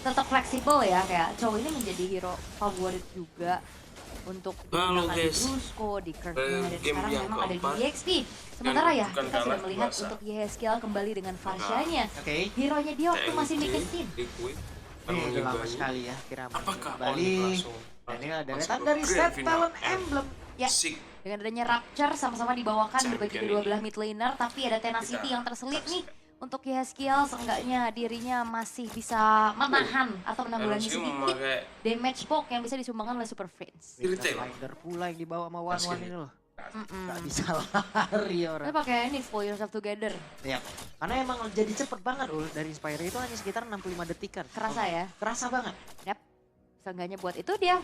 tetap fleksibel ya, kayak Chow ini menjadi hero favorit juga untuk digunakan di Brusco, di Kirknya, dan sekarang memang ada di EXP. Sementara ya, kita sudah melihat untuk YSKL kembali dengan Farshanya. Hero-nya dia waktu masih Mikesin. Udah lama sekali ya, kira kembali. Dan ini ada datang dari Set Talent Emblem. Ya, dengan adanya Rapture sama-sama dibawakan berbagi kedua belah mid laner, tapi ada Tenacity yang terselip nih. Untuk YSKL seenggaknya dirinya masih bisa menahan atau menanggulangi sedikit damage poke yang bisa disumbangkan oleh Super Friends. Spider pula yang dibawa sama One ini loh. Gak bisa lari orang. Kita pakai ini Pull Yourself Together. Ya, karena emang jadi cepet banget dari Inspire itu hanya sekitar 65 detikan. Kerasa ya? Kerasa banget. Yap, seenggaknya buat itu dia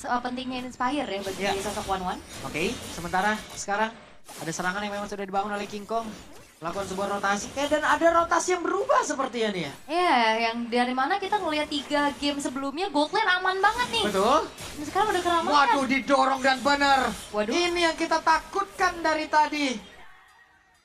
pentingnya Inspire ya bagi sosok One. Oke, sementara sekarang ada serangan yang memang sudah dibangun oleh King Kong. Melakukan sebuah rotasi, dan ada rotasi yang berubah sepertinya nih ya. Iya, yang dari mana kita ngelihat 3 game sebelumnya Gold Lane aman banget nih. Betul. Dan sekarang udah keramaian. Waduh, didorong dan benar. Waduh. Ini yang kita takutkan dari tadi.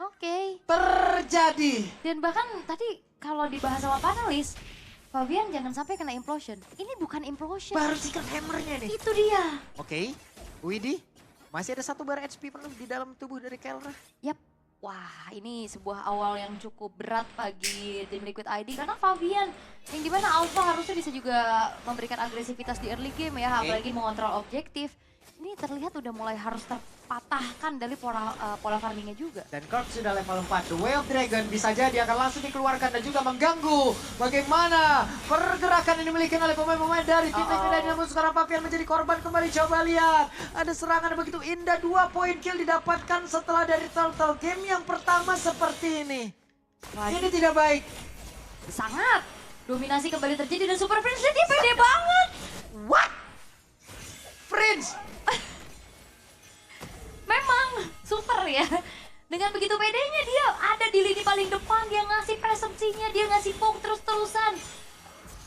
Oke. Terjadi. Dan bahkan tadi kalau dibahas sama panelis, Fabian jangan sampai kena implosion. Ini bukan implosion. Baru Secret Hammer-nya nih. Itu dia. Oke, Widih, masih ada 1 bar HP penuh di dalam tubuh dari Kelra. Yap. Wah, ini sebuah awal yang cukup berat bagi tim Liquid ID karena Fabian yang dimana Alpha harusnya bisa juga memberikan agresivitas di early game ya, apalagi mengontrol objektif. Ini terlihat udah mulai harus terpatahkan dari pola farmingnya juga. Dan Kirk sudah level 4, The Way of Dragon bisa jadi akan langsung dikeluarkan dan juga mengganggu bagaimana pergerakan yang dimiliki oleh pemain-pemain dari tim Liquid ID. Namun sekarang Fabian menjadi korban kembali. Coba lihat, ada serangan begitu indah, 2 poin kill didapatkan setelah dari total game yang pertama seperti ini. Ini tidak baik. Sangat. Dominasi kembali terjadi dan Super Prince dia pede banget. What? Prince? Memang super ya. Dengan begitu pedenya dia ada di lini paling depan, dia ngasih presepsinya, dia ngasih poke terus-terusan.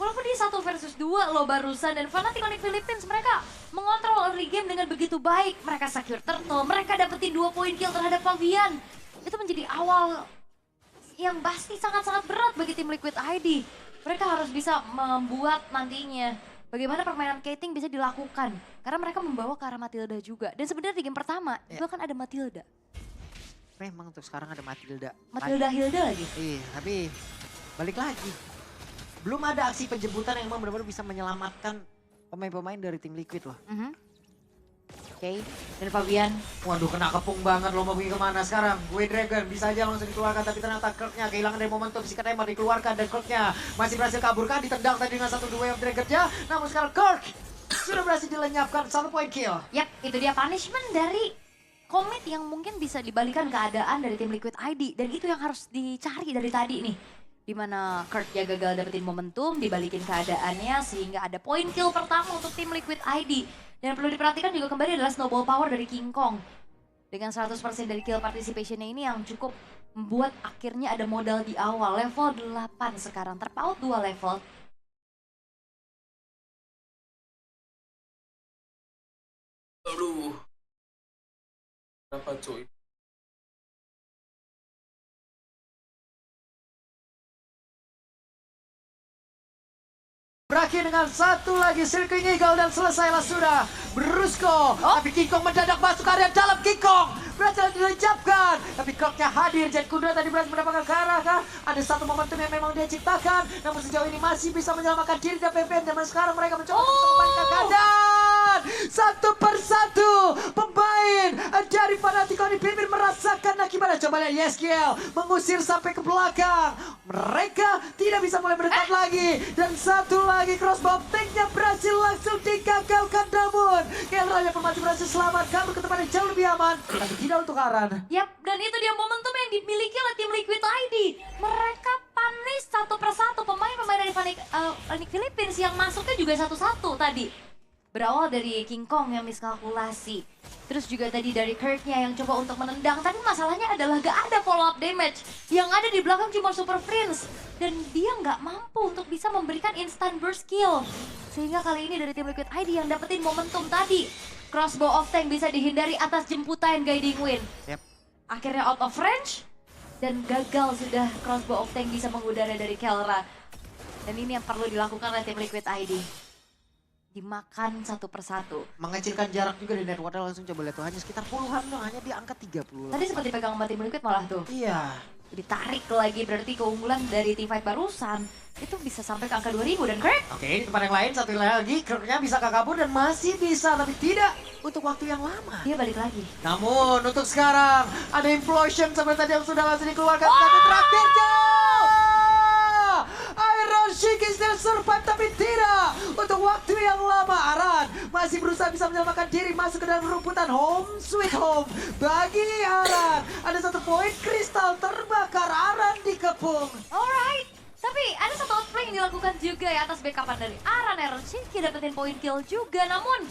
Walaupun dia 1 versus 2 loh barusan, dan Fnatic Onyx Philippines mereka mengontrol early game dengan begitu baik. Mereka secure turtle, mereka dapetin 2 poin kill terhadap Fabian. Itu menjadi awal yang pasti sangat-sangat berat bagi tim Liquid ID. Mereka harus bisa membuat nantinya bagaimana permainan Kating bisa dilakukan. Karena mereka membawa ke arah Matilda juga. Dan sebenarnya di game pertama juga kan ada Matilda. Memang untuk sekarang ada Matilda. Matilda Hilda lagi. Iya, tapi balik lagi. Belum ada aksi penjemputan yang memang benar-benar bisa menyelamatkan pemain-pemain dari tim Liquid loh. Oke, dan Fabian. Waduh, kena kepung banget loh, mau pergi kemana sekarang? Gue Dragon bisa aja langsung dikeluarkan, tapi ternyata Kirknya kehilangan dari momentum. Secret Hammer dikeluarkan dan Kirknya masih berhasil kabur kan? Ditendang tadi dengan 1 The Way of Dragon-nya. Namun sekarang Kirk sudah berhasil dilenyapkan 1 poin kill. Yap, itu dia punishment dari Commit yang mungkin bisa dibalikan keadaan dari tim Liquid ID. Dan itu yang harus dicari dari tadi nih. Dimana Kirk ya gagal dapetin momentum, dibalikin keadaannya sehingga ada poin kill pertama untuk tim Liquid ID. Dan perlu diperhatikan juga kembali adalah snowball power dari King Kong. Dengan 100% dari kill participationnya ini yang cukup membuat akhirnya ada modal di awal. Level 8 sekarang, terpaut 2 level. Aduh. Berapa cuy? Berakhir dengan 1 lagi Circling Eagle dan selesailah sudah Brusco. Tapi King Kong mendadak masuk area dalam. King Kong berhasil dilencapkan. Tapi Kirknya hadir. Jet Kudra tadi berhasil mendapatkan ke arah kah? Ada 1 momentum yang memang dia ciptakan. Namun sejauh ini masih bisa menyelamatkan diri dan PPN. Dan sekarang mereka mencoba untuk membalikan keadaan. 1 persatu pemain dari Fnatic Onyx Philippines merasakan akibatnya. Coba lihat YSKL mengusir sampai ke belakang. Mereka tidak bisa mulai mendekat lagi. Dan 1 lagi crossbow tanknya berhasil langsung digagalkan. Namun Kelra yang masih berhasil selamat kabur ke tempat yang jauh lebih aman. Tapi tidak untuk Aran. Yap, dan itu dia momentum yang dimiliki oleh tim Liquid ID. Mereka punish 1 persatu pemain-pemain dari Onyx Philippines yang masuknya juga 1-1 tadi. Berawal dari King Kong yang miskalkulasi. Terus juga tadi dari Kirknya yang coba untuk menendang. Tapi masalahnya adalah gak ada follow up damage. Yang ada di belakang cuma Super Prince. Dan dia gak mampu untuk bisa memberikan instant burst kill. Sehingga kali ini dari tim Liquid ID yang dapetin momentum tadi. Crossbow of Tank bisa dihindari atas jemputan Guiding Wind. Akhirnya out of range. Dan gagal sudah crossbow of Tank bisa mengudara dari Kelra. Dan ini yang perlu dilakukan oleh tim Liquid ID. Dimakan satu persatu. Mengecilkan jarak juga di network langsung coba lihat tuh. Hanya sekitar puluhan loh, hanya di angka 30. Tadi seperti pegang sama tim Liquid malah tuh. Iya. Ditarik lagi berarti keunggulan dari teamfight barusan. Itu bisa sampai ke angka 2000 dan Craig. Oke, di tempat yang lain satu lagi Kirknya bisa kabur dan masih bisa tapi tidak untuk waktu yang lama. Dia balik lagi. Namun untuk sekarang ada implosion seperti tadi yang sudah langsung dikeluarkan satu terakhirnya. Iron Shiki still survive tapi tidak untuk waktu yang lama. Aran masih berusaha bisa menyelamatkan diri masuk ke dalam rumputan home sweet home. Bagi Aran ada satu poin kristal terbakar. Aran dikepung. Alright. Tapi ada satu outplay yang dilakukan juga ya atas backupan dari Aran. Iron Shiki dapetin poin kill juga. Namun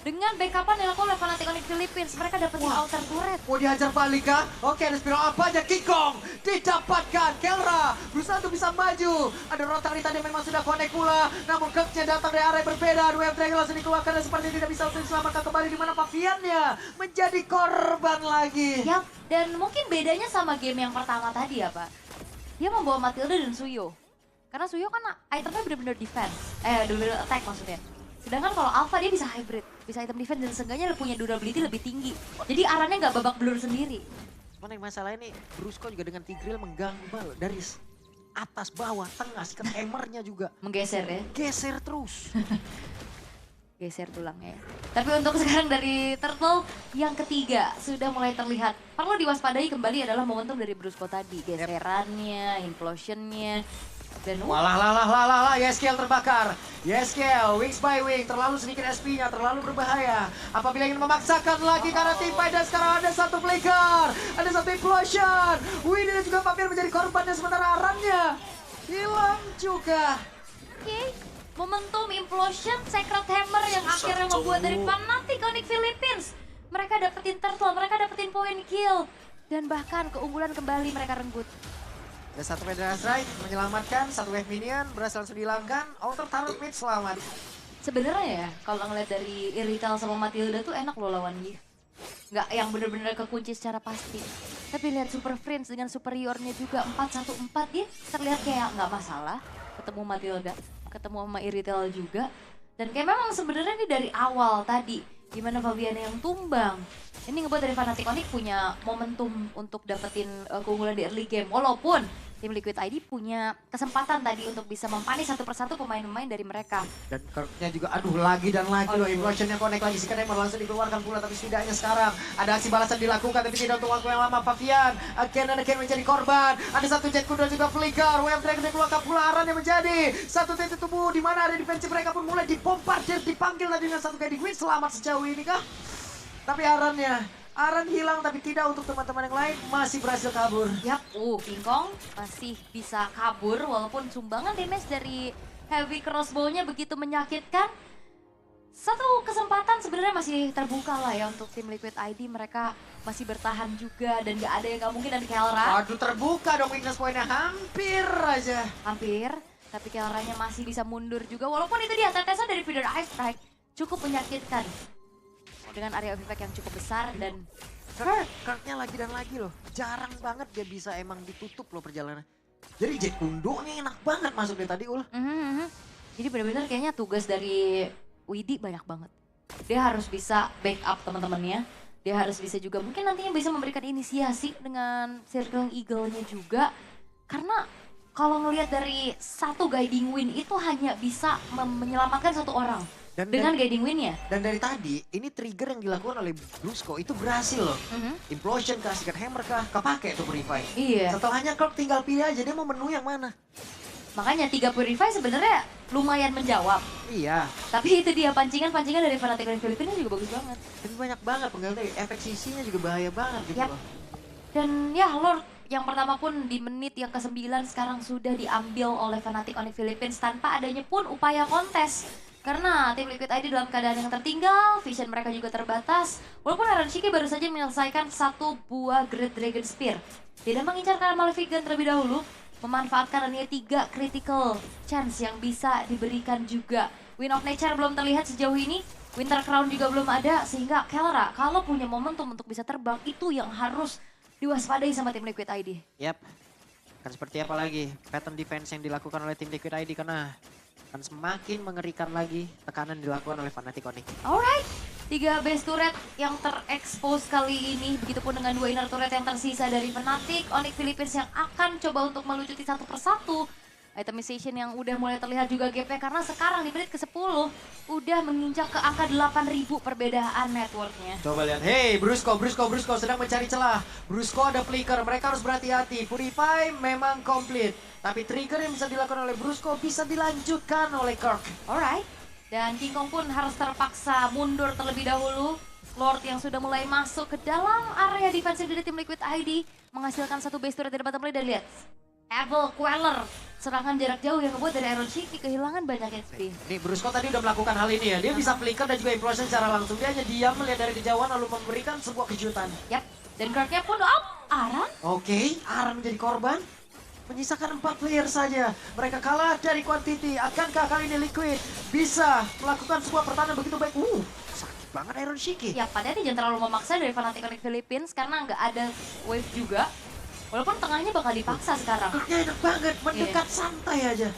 dengan backupan yang dilakukan oleh Fnatic Onyx Philippines, mereka dapetin alter turret. Mau dihajar balik kah? Oke, ada spiral apa aja? Kikong didapatkan. Kelra berusaha untuk bisa maju. Ada Rotary tadi memang sudah connect pula. Namun Kirknya datang dari area berbeda. Wave Dragon langsung dikeluarkan dan seperti tidak bisa untuk diselamatkan kembali. Di mana Paviannya menjadi korban lagi. Yap, dan mungkin bedanya sama game yang pertama tadi ya Pak. Dia membawa Matilda dan Suyo. Karena Suyo kan itemnya benar-benar defense. Benar-benar attack maksudnya. Sedangkan kalau Alpha dia bisa hybrid, bisa item defense dan seenggaknya punya durability lebih tinggi. Jadi arannya nggak babak belur sendiri. Cuman yang masalah ini, Brusco juga dengan Tigreal mengganggu dari atas, bawah, tengah, sikat hammernya juga. Menggeser ya. Geser terus. Geser tulangnya ya. Tapi untuk sekarang dari Turtle yang ketiga sudah mulai terlihat. Perlu diwaspadai kembali adalah momentum dari Brusco tadi. Geserannya, implosionnya. Dan Walah, Yeskel terbakar. Yeskel, wings by wing, terlalu sedikit SP-nya, terlalu berbahaya. Apabila ingin memaksakan lagi karena teamfight dan sekarang ada satu flicker. Ada satu implosion. Winnie dan juga Pavian menjadi korbannya sementara Arannya hilang juga. Oke, momentum implosion Sacred Hammer yang akhirnya membuat dari Fnatic Onyx Philippines. Mereka dapetin turtle, mereka dapetin point kill. Dan bahkan keunggulan kembali mereka renggut. Ada satu Federal Strike menyelamatkan, satu wave minion berhasil langsung dihilangkan. Outer turret mid selamat. Sebenarnya ya, kalau ngeliat dari Irithel sama Matilda tuh enak loh lawan dia. Nggak yang bener-bener kekunci secara pasti. Tapi lihat Super Friends dengan superiornya juga 4-1-4 ya. Terlihat kayak nggak masalah. Ketemu Matilda, ketemu sama Irithel juga. Dan kayak memang sebenarnya ini dari awal tadi. Gimana Fabian yang tumbang. Ini ngebuat dari Fnatic Onyx punya momentum untuk dapetin keunggulan di early game. Walaupun tim Liquid ID punya kesempatan tadi untuk bisa mempanis satu persatu pemain-pemain dari mereka. Dan Kirknya juga aduh lagi dan lagi loh. Implosionnya connect lagi. Si Kenemer langsung dikeluarkan pula. Tapi setidaknya sekarang ada aksi balasan dilakukan. Tapi tidak untuk waktu yang lama. Pavian again and again menjadi korban. Ada satu Jet Kudo juga flicker. Wave Dragon dikeluarkan pula. Aran yang menjadi satu titik tubuh. Di mana ada defensi mereka pun mulai dipompardir. Dipanggil tadi dengan satu guiding wind. Selamat sejauh ini kah? Tapi Aran hilang tapi tidak untuk teman-teman yang lain masih berhasil kabur. Yap, King Kong masih bisa kabur walaupun sumbangan damage dari heavy crossbow-nya begitu menyakitkan. Satu kesempatan sebenarnya masih terbuka lah ya untuk tim Liquid ID. Mereka masih bertahan juga dan gak ada yang gak mungkin dari Kelra. Waduh, terbuka dong weakness point-nya hampir aja. Hampir, tapi Kelranya masih bisa mundur juga walaupun itu dia tetesan dari Feeder Ice Strike cukup menyakitkan. Dengan area of effect yang cukup besar dan Kirknya lagi dan lagi loh. Jarang banget dia bisa emang ditutup loh perjalanan. Jadi Jet Kundo nih enak banget masuk dari tadi Ul. Jadi benar-benar kayaknya tugas dari Widi banyak banget. Dia harus bisa backup teman-temannya. Dia harus bisa juga mungkin nantinya bisa memberikan inisiasi dengan Circling Eagle-nya juga. Karena kalau ngelihat dari satu guiding wind itu hanya bisa menyelamatkan satu orang. Dengan guiding wind-nya. Dan dari tadi, ini trigger yang dilakukan oleh Brusco itu berhasil loh. Implosion kah, Secret Hammer kah, kepake tuh Purify. Iya. Setelahnya Kirk tinggal pilih aja, dia mau menu yang mana. Makanya 3 Purify sebenarnya lumayan menjawab. Iya. Tapi itu dia pancingan-pancingan dari Fnatic Onyx Philippines juga bagus banget. Tapi banyak banget penggalan dari efek CC-nya juga bahaya banget gitu loh. Dan ya Lord yang pertama pun di menit yang ke-9 sekarang sudah diambil oleh Fnatic Onyx Philippines tanpa adanya pun upaya kontes. Karena tim Liquid ID dalam keadaan yang tertinggal, vision mereka juga terbatas. Walaupun Iron Shiki baru saja menyelesaikan satu buah Great Dragon Spear. Tidak mengincar karena Malefic Gun terlebih dahulu, memanfaatkan hanya 3 critical chance yang bisa diberikan juga. Wind of Nature belum terlihat sejauh ini, Winter Crown juga belum ada, sehingga Kelra kalau punya momentum untuk bisa terbang, itu yang harus diwaspadai sama tim Liquid ID. Yap. Akan seperti apa lagi pattern defense yang dilakukan oleh tim Liquid ID karena akan semakin mengerikan lagi tekanan dilakukan oleh Fnatic Onyx. Alright, 3 base turret yang terekspos kali ini. Begitupun dengan 2 inner turret yang tersisa dari Fnatic. Onyx Philippines yang akan coba untuk melucuti satu persatu. Itemization yang udah mulai terlihat juga gapnya karena sekarang di menit ke-10 udah menginjak ke angka 8.000 perbedaan networknya. Coba lihat, hey Brusco sedang mencari celah. Brusco ada flicker, mereka harus berhati-hati. Purify memang komplit, tapi trigger yang bisa dilakukan oleh Brusco bisa dilanjutkan oleh Kirk. Alright, dan King Kong pun harus terpaksa mundur terlebih dahulu. Lord yang sudah mulai masuk ke dalam area defensif dari tim Liquid ID menghasilkan satu base turret dari bottom lane dan lihat. Evil Queller, serangan jarak jauh yang ngebuat dari Iron Shiki kehilangan banyak HP. Nih Brusco tadi udah melakukan hal ini ya, dia bisa flicker dan juga implosion secara langsung. Dia hanya diam melihat dari kejauhan lalu memberikan sebuah kejutan. Yap, dan Kirknya pun up, Aran. Oke, Aran menjadi korban. Menyisakan 4 player saja. Mereka kalah dari quantity. Akankah kali ini Liquid bisa melakukan sebuah pertahanan begitu baik? Sakit banget Iron Shiki. Ya, padahal dia jangan terlalu memaksa dari Fnatic Onyx Philippines karena nggak ada wave juga. Walaupun tengahnya bakal dipaksa sekarang. Turnya enak banget, mendekat santai aja.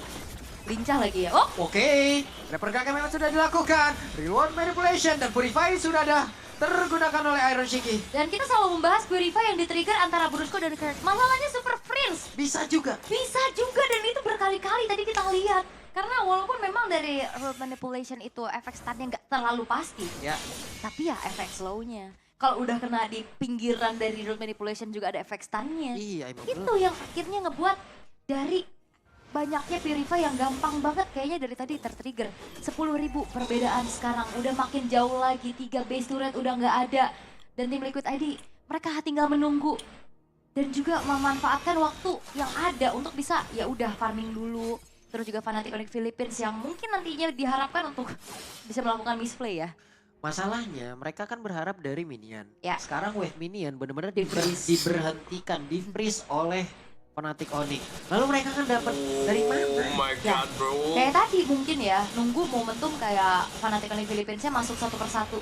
Lincah lagi ya. Oh, Oke, ada pergerakan memang sudah dilakukan. Reload manipulation dan Purify sudah ada tergunakan oleh Iron Shiki. dan kita selalu membahas Purify yang di-trigger antara Brusco dan Kirk. Masalahnya Super Prince. Bisa juga. Bisa juga dan itu berkali-kali tadi kita lihat. Karena walaupun memang dari road manipulation itu efek stunnya nggak terlalu pasti. Ya. Tapi ya efek slownya. Kalau udah kena di pinggiran dari road manipulation juga ada efek stunnya. Iya, emang Itu yang akhirnya ngebuat dari banyaknya Purify yang gampang banget kayaknya dari tadi tertrigger. 10.000 perbedaan sekarang. Udah makin jauh lagi, 3 base turret udah nggak ada. Dan tim Liquid ID mereka tinggal menunggu. Dan juga memanfaatkan waktu yang ada untuk bisa ya udah farming dulu. Terus juga Fnatic Onyx Philippines yang mungkin nantinya diharapkan untuk bisa melakukan misplay ya. Masalahnya mereka kan berharap dari minion. Ya. Sekarang wave minion benar-benar Di-freeze. diberhentikan, di-freeze oleh Fnatic Onyx. Lalu mereka kan dapat dari mana? Oh my Ya. god bro. Kayak tadi mungkin ya, nunggu momentum kayak Fnatic Onyx Philippines-nya masuk satu persatu.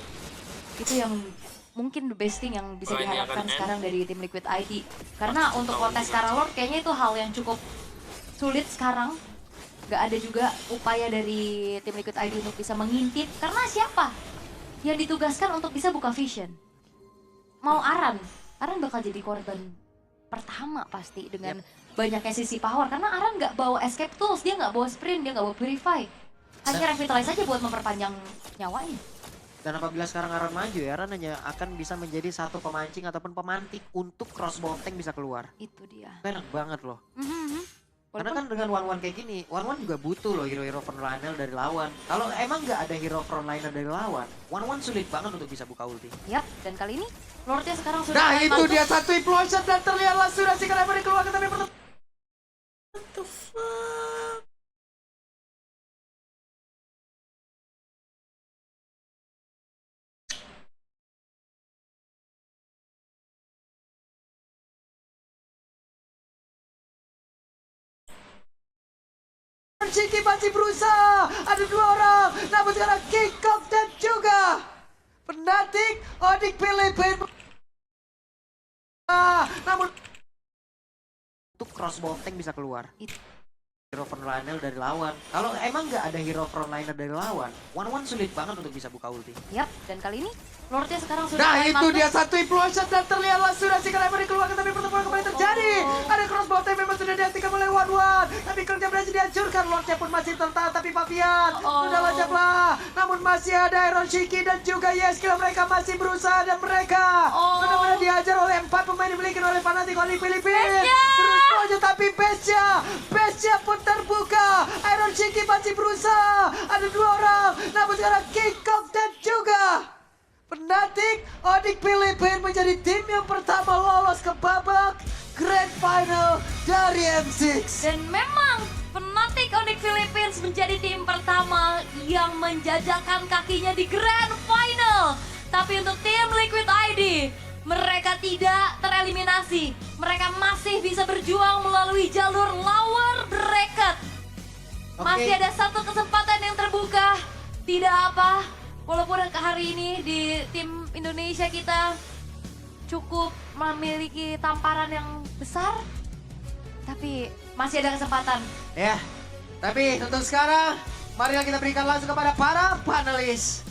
Itu yang mungkin the best thing yang bisa Makanya diharapkan akan sekarang dari tim Liquid ID. Karena untuk kontes sekarang Lord kayaknya itu hal yang cukup sulit sekarang. Gak ada juga upaya dari tim Liquid ID untuk bisa mengintip. Karena siapa yang ditugaskan untuk bisa buka vision? Mau Aran bakal jadi korban pertama pasti dengan banyaknya sisi power. Karena Aran nggak bawa escape tools, dia nggak bawa sprint, dia nggak bawa purify. Hanya revitalize aja buat memperpanjang nyawanya. Dan apabila sekarang Aran maju ya, Aran hanya akan bisa menjadi satu pemancing ataupun pemantik untuk crossbow tank bisa keluar. Itu dia. Enak banget loh. Karena Walaupun- kan dengan one-one kayak gini, one-one juga butuh loh hero-hero frontliner dari lawan. Kalau emang nggak ada hero frontliner dari lawan, one-one sulit banget untuk bisa buka ulti. Yap, dan kali ini Lordnya sekarang sudah Nah mulai itu masuk. dia satu implosion dan terlihatlah sudah si Kalebari keluar tapi pertama. What the fuck? Shiki masih berusaha, ada 2 orang, namun sekarang Kikok dan juga Fnatic Onyx Philippines. Namun untuk crossbow tank bisa keluar. Itu. Hero frontliner dari lawan. Kalau emang nggak ada hero frontliner dari lawan, one-one sulit banget untuk bisa buka ulti. Yap, dan kali ini Lordnya sekarang sudah Nah mulai itu masuk. dia satu implosion dan terlihatlah sudah si Kalebari keluar tapi pertemuan kembali terjadi. Ada crossbow tank memang sudah diaktifkan oleh one-one. Tapi kerja berhasil dihancurkan. Lordnya pun masih tertahan tapi Fabian sudah loncat-lah. Namun masih ada Iron Shiki dan juga Yeskill. Mereka masih berusaha dan mereka benar-benar dihajar oleh 4 pemain dimiliki oleh Fnatic Onyx Philippines. Terus aja tapi Base-nya pun terbuka. Iron Shiki masih berusaha. Ada 2 orang. Namun sekarang Kikok dan juga Fnatic Onyx Philippines menjadi tim yang pertama lolos ke babak Grand Final dari M6. Dan memang Fnatic Onyx Philippines menjadi tim pertama yang menjajakan kakinya di Grand Final. Tapi untuk tim Liquid ID, mereka tidak tereliminasi. Mereka masih bisa berjuang melalui jalur lower bracket. Masih ada satu kesempatan yang terbuka. Tidak apa, walaupun hari ini di tim Indonesia kita cukup memiliki tamparan yang besar. Tapi masih ada kesempatan. Ya, tapi untuk sekarang, marilah kita berikan langsung kepada para panelis.